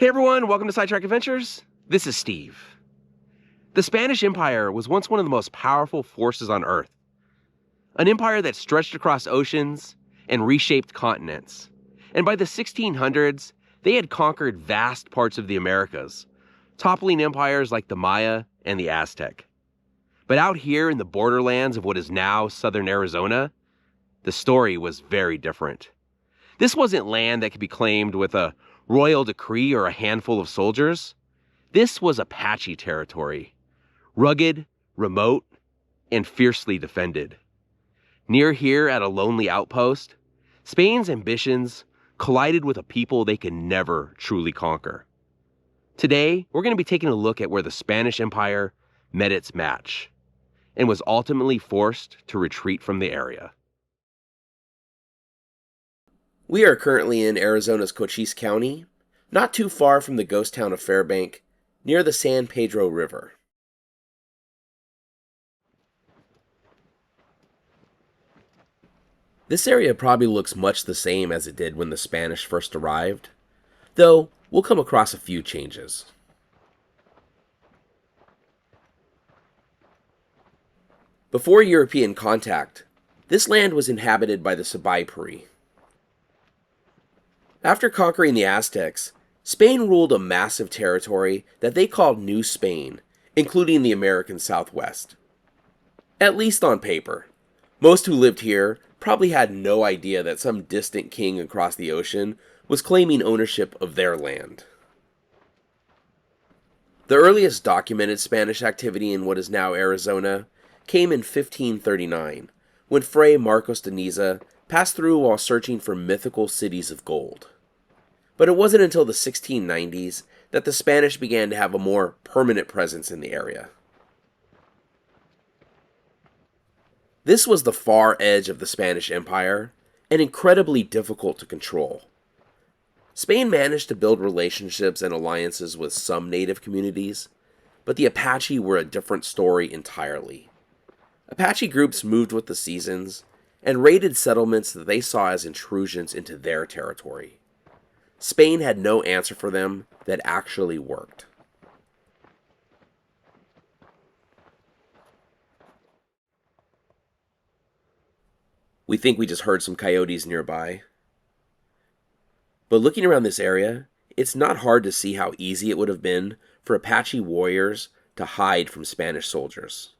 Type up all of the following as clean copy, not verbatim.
Hey everyone, welcome to Sidetrack Adventures. This is Steve. The Spanish Empire was once one of the most powerful forces on Earth. An empire that stretched across oceans and reshaped continents. And by the 1600s, they had conquered vast parts of the Americas, toppling empires like the Maya and the Aztec. But out here in the borderlands of what is now southern Arizona, the story was very different. This wasn't land that could be claimed with a royal decree or a handful of soldiers. This was Apache territory, rugged, remote, and fiercely defended. Near here at a lonely outpost, Spain's ambitions collided with a people they could never truly conquer. Today, we're going to be taking a look at where the Spanish Empire met its match and was ultimately forced to retreat from the area. We are currently in Arizona's Cochise County, not too far from the ghost town of Fairbank, near the San Pedro River. This area probably looks much the same as it did when the Spanish first arrived, though we'll come across a few changes. Before European contact, this land was inhabited by the Sabai-Puri. After conquering the Aztecs, Spain ruled a massive territory that they called New Spain, including the American Southwest. At least on paper. Most who lived here probably had no idea that some distant king across the ocean was claiming ownership of their land. The earliest documented Spanish activity in what is now Arizona came in 1539, when Fray Marcos de Niza passed through while searching for mythical cities of gold. But it wasn't until the 1690s that the Spanish began to have a more permanent presence in the area. This was the far edge of the Spanish Empire, and incredibly difficult to control. Spain managed to build relationships and alliances with some native communities, but the Apache were a different story entirely. Apache groups moved with the seasons, and raided settlements that they saw as intrusions into their territory. Spain had no answer for them that actually worked. We think we just heard some coyotes nearby. But looking around this area, it's not hard to see how easy it would have been for Apache warriors to hide from Spanish soldiers.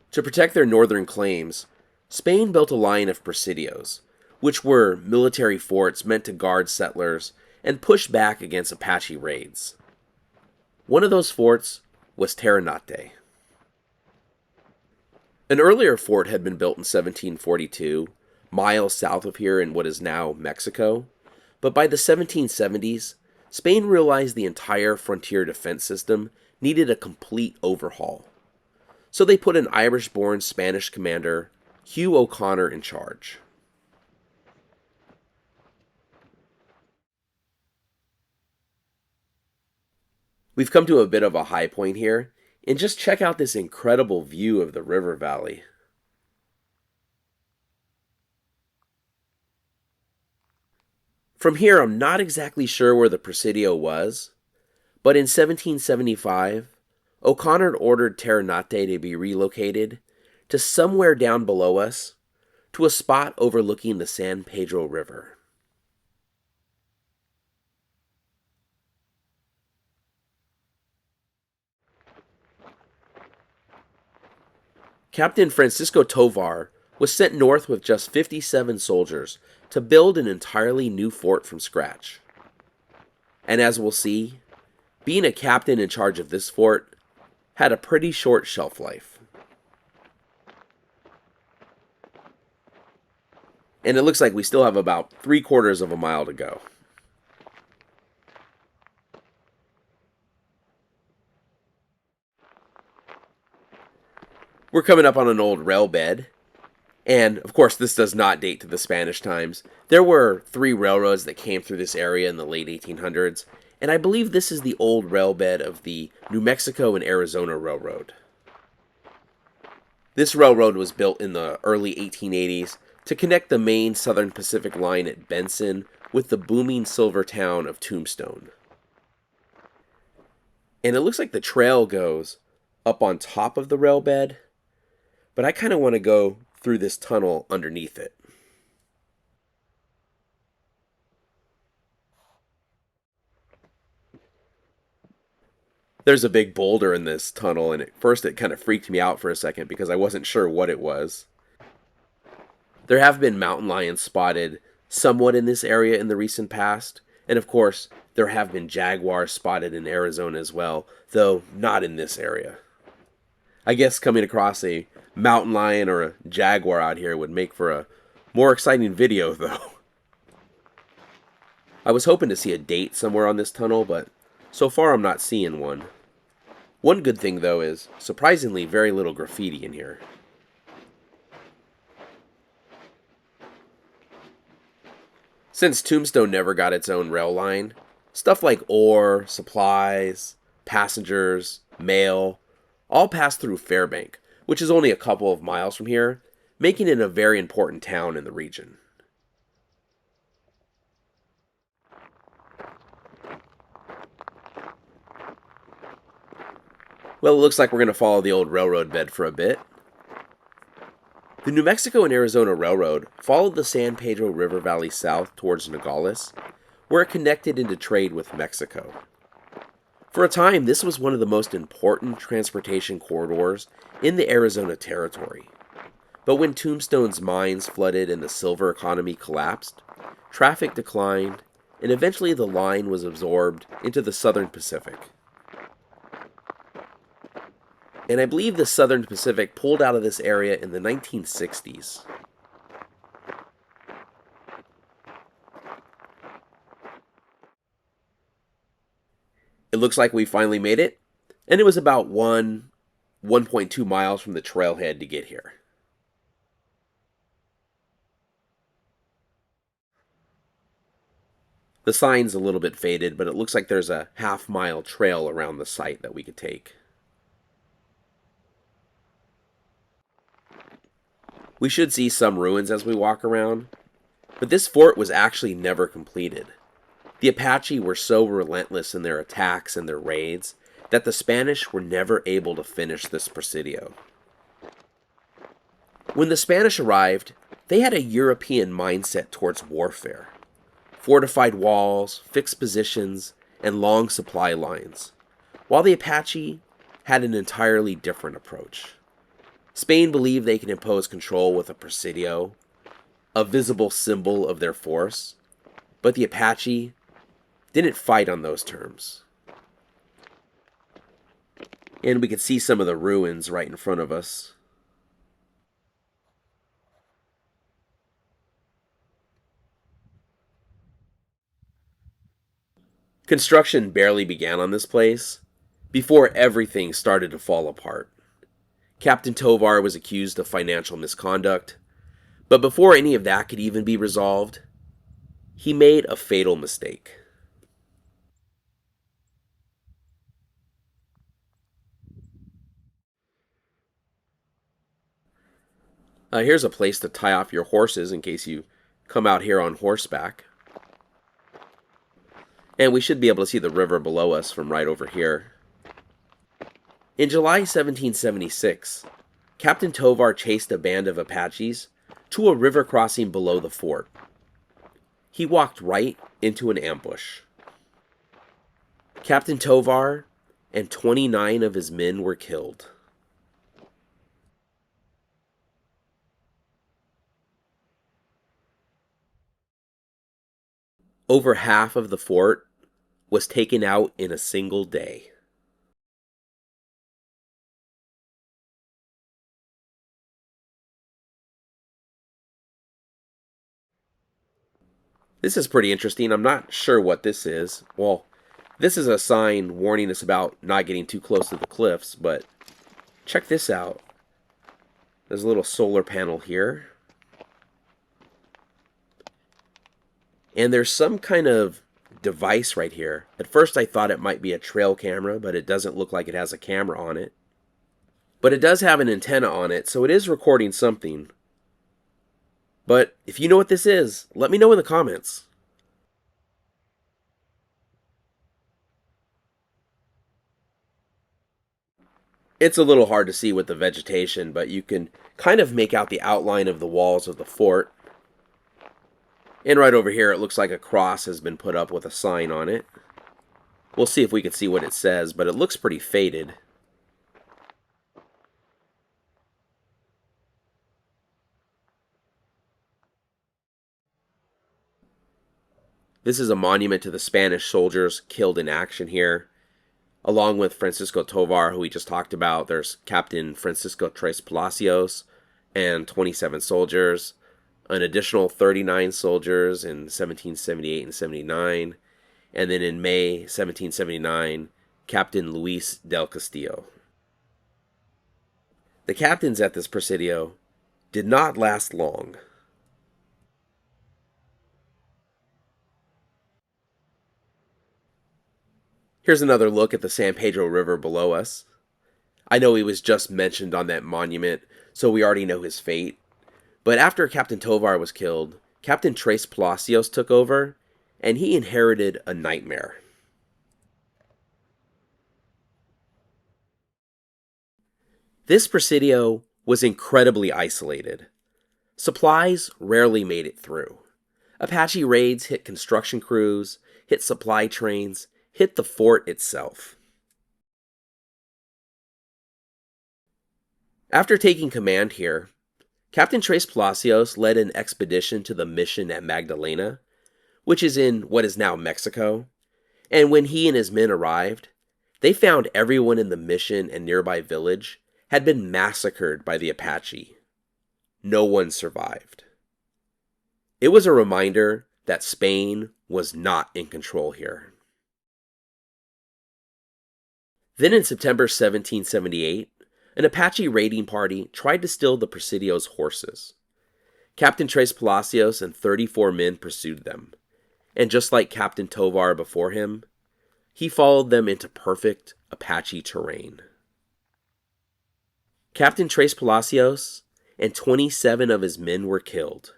To protect their northern claims, Spain built a line of presidios, which were military forts meant to guard settlers and push back against Apache raids. One of those forts was Terranate. An earlier fort had been built in 1742, miles south of here in what is now Mexico, but by the 1770s, Spain realized the entire frontier defense system needed a complete overhaul. So they put an Irish-born Spanish commander, Hugh O'Connor, in charge. We've come to a bit of a high point here, and just check out this incredible view of the river valley. From here, I'm not exactly sure where the Presidio was, but in 1775, O'Connor ordered Terranate to be relocated to somewhere down below us, to a spot overlooking the San Pedro River. Captain Francisco Tovar was sent north with just 57 soldiers to build an entirely new fort from scratch. And as we'll see, being a captain in charge of this fort had a pretty short shelf life. And it looks like we still have about 3/4 of a mile to go. We're coming up on an old rail bed, and of course this does not date to the Spanish times. There were 3 railroads that came through this area in the late 1800s, and I believe this is the old rail bed of the New Mexico and Arizona Railroad. This railroad was built in the early 1880s to connect the main Southern Pacific line at Benson with the booming silver town of Tombstone. And it looks like the trail goes up on top of the rail bed, but I kind of want to go through this tunnel underneath it. There's a big boulder in this tunnel, and at first it kind of freaked me out for a second because I wasn't sure what it was. There have been mountain lions spotted somewhat in this area in the recent past, and of course, there have been jaguars spotted in Arizona as well, though not in this area. I guess coming across a mountain lion or a jaguar out here would make for a more exciting video, though. I was hoping to see a date somewhere on this tunnel, but so far I'm not seeing one. One good thing, though, is surprisingly very little graffiti in here. Since Tombstone never got its own rail line, stuff like ore, supplies, passengers, mail, all pass through Fairbank, which is only a couple of miles from here, making it a very important town in the region. Well, it looks like we're going to follow the old railroad bed for a bit. The New Mexico and Arizona Railroad followed the San Pedro River Valley south towards Nogales, where it connected into trade with Mexico. For a time, this was one of the most important transportation corridors in the Arizona Territory. But when Tombstone's mines flooded and the silver economy collapsed, traffic declined, and eventually the line was absorbed into the Southern Pacific. And I believe the Southern Pacific pulled out of this area in the 1960s. It looks like we finally made it, and it was about 1.2 miles from the trailhead to get here. The sign's a little bit faded, but it looks like there's a half-mile trail around the site that we could take. We should see some ruins as we walk around, but this fort was actually never completed. The Apache were so relentless in their attacks and their raids that the Spanish were never able to finish this Presidio. When the Spanish arrived, they had a European mindset towards warfare. Fortified walls, fixed positions, and long supply lines, while the Apache had an entirely different approach. Spain believed they could impose control with a Presidio, a visible symbol of their force, but the Apache didn't fight on those terms. And we could see some of the ruins right in front of us. Construction barely began on this place before everything started to fall apart. Captain Tovar was accused of financial misconduct, but before any of that could even be resolved, he made a fatal mistake. Here's a place to tie off your horses in case you come out here on horseback. And we should be able to see the river below us from right over here. In July 1776, Captain Tovar chased a band of Apaches to a river crossing below the fort. He walked right into an ambush. Captain Tovar and 29 of his men were killed. Over half of the fort was taken out in a single day. This is pretty interesting. I'm not sure what this is. Well, this is a sign warning us about not getting too close to the cliffs, but check this out. There's a little solar panel here. And there's some kind of device right here. At first I thought it might be a trail camera, but it doesn't look like it has a camera on it. But it does have an antenna on it, so it is recording something. But if you know what this is, let me know in the comments. It's a little hard to see with the vegetation, but you can kind of make out the outline of the walls of the fort. And right over here, it looks like a cross has been put up with a sign on it. We'll see if we can see what it says, but it looks pretty faded. This is a monument to the Spanish soldiers killed in action here. Along with Francisco Tovar, who we just talked about, there's Captain Francisco Tres Palacios and 27 soldiers, an additional 39 soldiers in 1778 and 79, and then in May 1779, Captain Luis del Castillo. The captains at this Presidio did not last long. Here's another look at the San Pedro River below us. I know he was just mentioned on that monument, so we already know his fate. But after Captain Tovar was killed, Captain Tres Palacios took over, and he inherited a nightmare. This Presidio was incredibly isolated. Supplies rarely made it through. Apache raids hit construction crews, hit supply trains, hit the fort itself. After taking command here, Captain Tres Palacios led an expedition to the mission at Magdalena, which is in what is now Mexico, and when he and his men arrived, they found everyone in the mission and nearby village had been massacred by the Apache. No one survived. It was a reminder that Spain was not in control here. Then in September 1778, an Apache raiding party tried to steal the Presidio's horses. Captain Tres Palacios and 34 men pursued them, and just like Captain Tovar before him, he followed them into perfect Apache terrain. Captain Tres Palacios and 27 of his men were killed.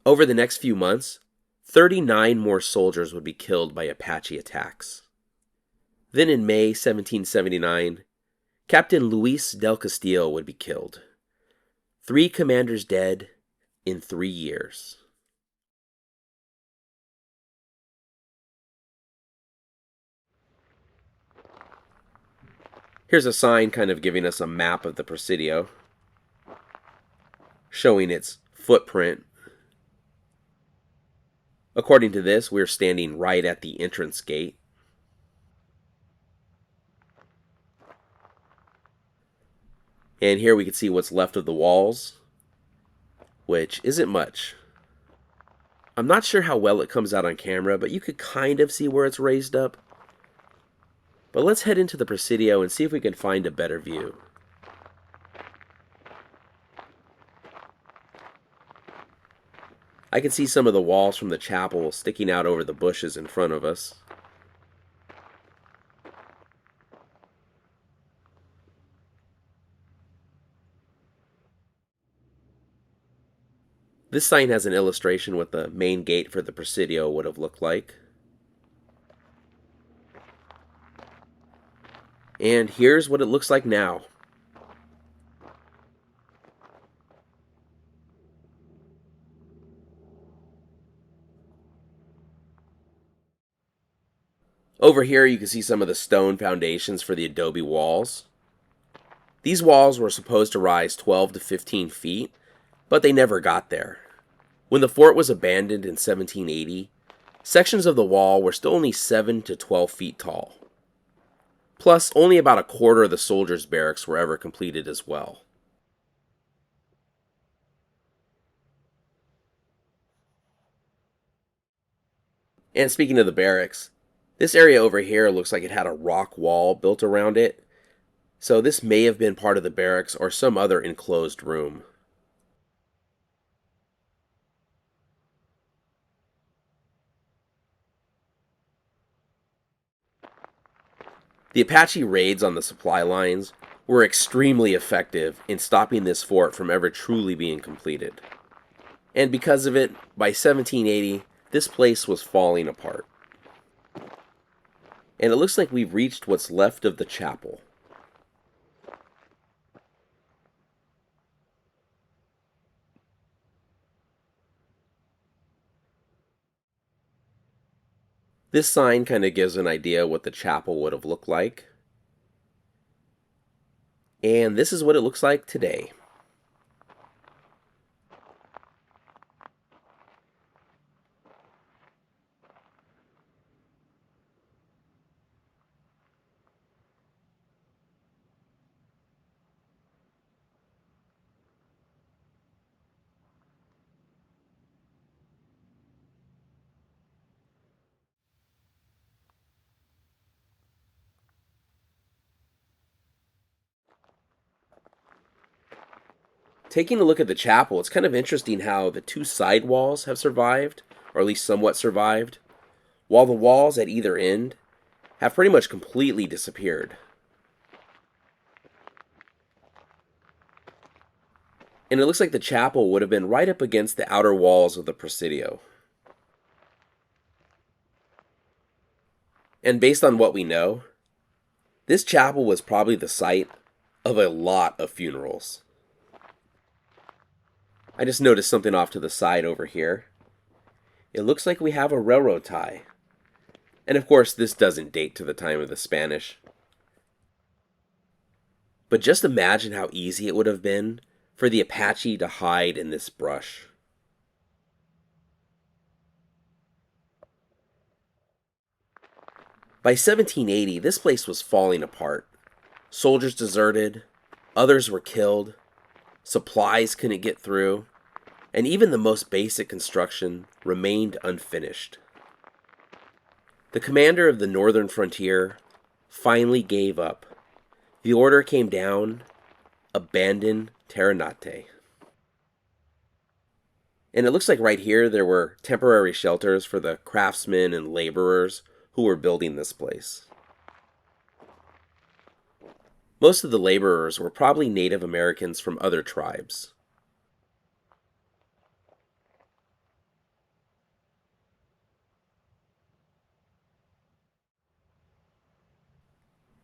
Over the next few months, 39 more soldiers would be killed by Apache attacks. Then in May 1779, Captain Luis del Castillo would be killed. 3 commanders dead in 3 years. Here's a sign kind of giving us a map of the Presidio, showing its footprint. According to this, we're standing right at the entrance gate. And here we can see what's left of the walls, which isn't much. I'm not sure how well it comes out on camera, but you could kind of see where it's raised up. But let's head into the Presidio and see if we can find a better view. I can see some of the walls from the chapel sticking out over the bushes in front of us. This sign has an illustration what the main gate for the Presidio would have looked like. And here's what it looks like now. Over here you can see some of the stone foundations for the adobe walls. These walls were supposed to rise 12 to 15 feet, but they never got there. When the fort was abandoned in 1780, sections of the wall were still only 7 to 12 feet tall. Plus, only about a quarter of the soldiers' barracks were ever completed as well. And speaking of the barracks, this area over here looks like it had a rock wall built around it, so this may have been part of the barracks or some other enclosed room. The Apache raids on the supply lines were extremely effective in stopping this fort from ever truly being completed. And because of it, by 1780, this place was falling apart. And it looks like we've reached what's left of the chapel. This sign kind of gives an idea what the chapel would have looked like. And this is what it looks like today. Taking a look at the chapel, it's kind of interesting how the two side walls have survived, or at least somewhat survived, while the walls at either end have pretty much completely disappeared. And it looks like the chapel would have been right up against the outer walls of the Presidio. And based on what we know, this chapel was probably the site of a lot of funerals. I just noticed something off to the side over here. It looks like we have a railroad tie. And of course, this doesn't date to the time of the Spanish. But just imagine how easy it would have been for the Apache to hide in this brush. By 1780, this place was falling apart. Soldiers deserted, others were killed, supplies couldn't get through, and even the most basic construction remained unfinished. The commander of the northern frontier finally gave up. The order came down: abandon Terranate. And it looks like right here there were temporary shelters for the craftsmen and laborers who were building this place. Most of the laborers were probably Native Americans from other tribes.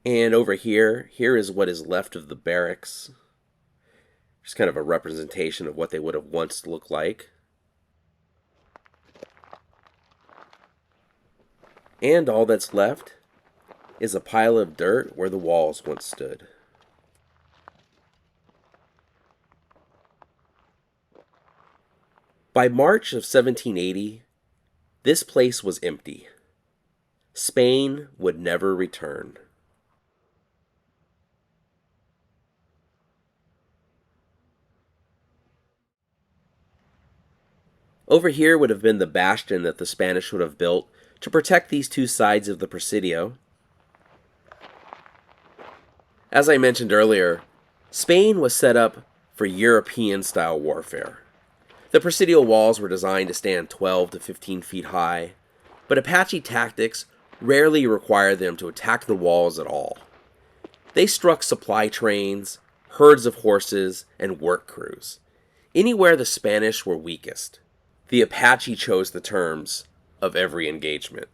And over here is what is left of the barracks. Just kind of a representation of what they would have once looked like. And all that's left is a pile of dirt where the walls once stood. By March of 1780, this place was empty. Spain would never return. Over here would have been the bastion that the Spanish would have built to protect these two sides of the Presidio. As I mentioned earlier, Spain was set up for European-style warfare. The Presidio walls were designed to stand 12 to 15 feet high, but Apache tactics rarely required them to attack the walls at all. They struck supply trains, herds of horses, and work crews, anywhere the Spanish were weakest. The Apache chose the terms of every engagement.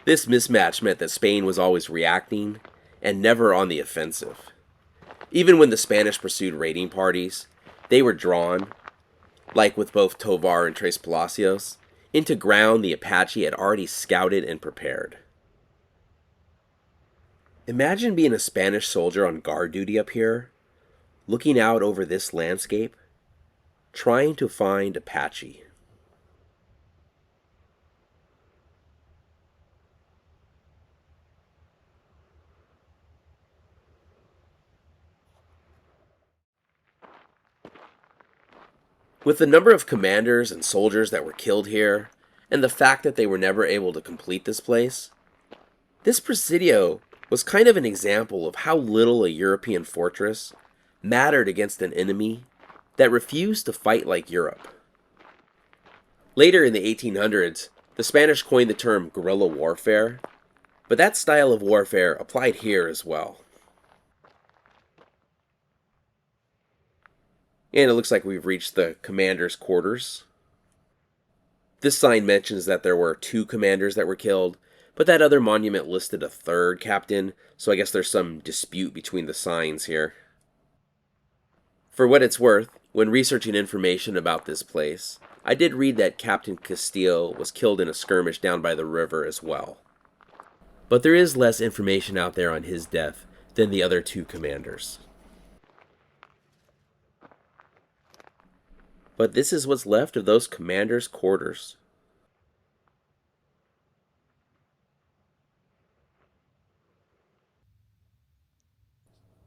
This mismatch meant that Spain was always reacting and never on the offensive. Even when the Spanish pursued raiding parties, they were drawn, like with both Tovar and Tres Palacios, into ground the Apache had already scouted and prepared. Imagine being a Spanish soldier on guard duty up here, looking out over this landscape, trying to find Apache. With the number of commanders and soldiers that were killed here, and the fact that they were never able to complete this place, this Presidio was kind of an example of how little a European fortress mattered against an enemy that refused to fight like Europe. Later in the 1800s, the Spanish coined the term guerrilla warfare, but that style of warfare applied here as well. And it looks like we've reached the commander's quarters. This sign mentions that there were 2 commanders that were killed, but that other monument listed a 3rd captain, so I guess there's some dispute between the signs here. For what it's worth, when researching information about this place, I did read that Captain Castillo was killed in a skirmish down by the river as well. But there is less information out there on his death than the other 2 commanders. But this is what's left of those commanders' quarters.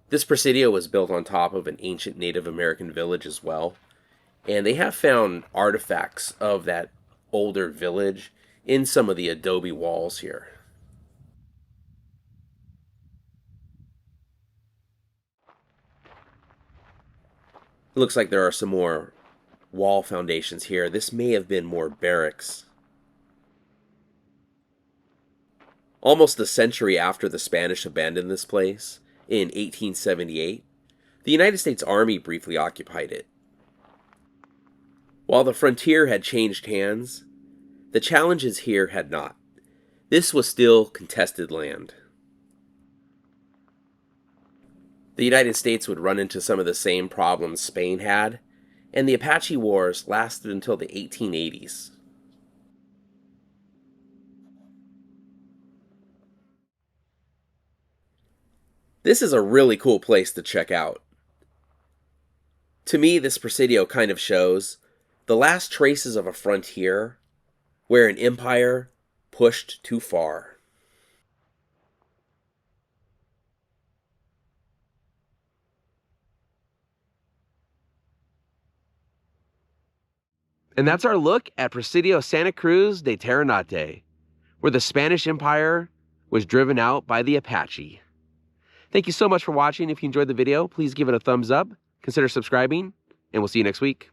This Presidio was built on top of an ancient Native American village as well. And they have found artifacts of that older village in some of the adobe walls here. It looks like there are some more wall foundations here. This may have been more barracks. Almost a century after the Spanish abandoned this place, in 1878, the United States Army briefly occupied it. While the frontier had changed hands, the challenges here had not. This was still contested land. The United States would run into some of the same problems Spain had, and the Apache Wars lasted until the 1880s. This is a really cool place to check out. To me, this Presidio kind of shows the last traces of a frontier where an empire pushed too far. And that's our look at Presidio Santa Cruz de Terranate, where the Spanish Empire was driven out by the Apache. Thank you so much for watching. If you enjoyed the video, please give it a thumbs up, consider subscribing, and we'll see you next week.